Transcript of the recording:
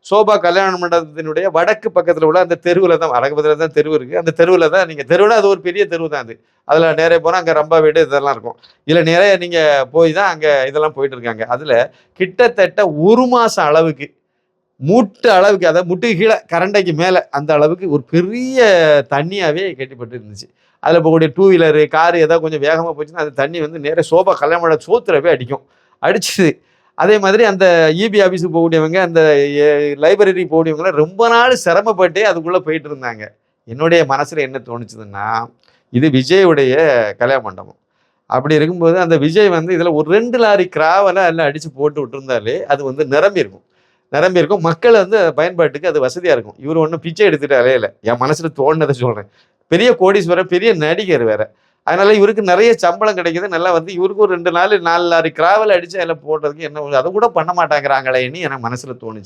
Sofa கல்யாண மண்டபத்தினுடைய வடக்கு பக்கத்தில் உள்ள அந்த தெருவில் தான், வடக்கு பக்கத்தில் தான் தெருவு இருக்குது. அந்த தெருவில் தான் நீங்கள் தெருவில், அது ஒரு பெரிய தெருவு தான் அது. அதில் நிறைய போனால் அங்கே ரம்பா வீடு இதெல்லாம் இருக்கும். இதில் நிறைய நீங்கள் போய் தான் அங்கே இதெல்லாம் போயிட்டு இருக்காங்க. அதில் கிட்டத்தட்ட 1 மாதம் அளவுக்கு மூட்டு அளவுக்கு, அதாவது முட்டுக்கு கீழே கரண்டைக்கு மேலே அந்த அளவுக்கு ஒரு பெரிய தண்ணியாகவே கெட்டிப்பட்டு இருந்துச்சு. அதில் போகக்கூடிய டூ வீலரு காரு ஏதாவது கொஞ்சம் வேகமாக போச்சுன்னா அந்த தண்ணி வந்து நேராக சோபா கல்யாண சோத்துல போய் அடிக்கும். அடிச்சுது. அதே மாதிரி அந்த இபி ஆஃபீஸுக்கு போகக்கூடியவங்க, அந்த லைப்ரரி போகக்கூடியவங்களாம் ரொம்ப நாள் சிரமப்பட்டே அதுக்குள்ளே போயிட்டு இருந்தாங்க. என்னுடைய மனசில் என்ன தோணுச்சுதுன்னா, இது விஜயுடைய கல்யாண மண்டபம். அப்படி இருக்கும்போது அந்த விஜய் வந்து இதில் ஒரு 2 லாரி கிராவலை எல்லாம் அடித்து போட்டு விட்டுருந்தாலே அது வந்து நிரம்பியிருக்கும். மக்கள் வந்து பயன்பாட்டுக்கு அது வசதியாக இருக்கும். இவர் ஒன்றும் பிச்சை எடுத்துட்டு அலையலை. என் மனசில் தோணுனதை சொல்கிறேன். பெரிய கோடீஸ்வரர், பெரிய நடிகர் வேற. அதனால இவருக்கு நிறைய சம்பளம் கிடைக்குது. நல்லா வந்து இவருக்கு ஒரு 2 நாள் 4 லாரி கிராவல் அடிச்சு அதில் போடுறதுக்கு என்ன, அதை கூட பண்ண மாட்டாங்கிறாங்களேன்னு எனக்கு மனசில் தோணுச்சு.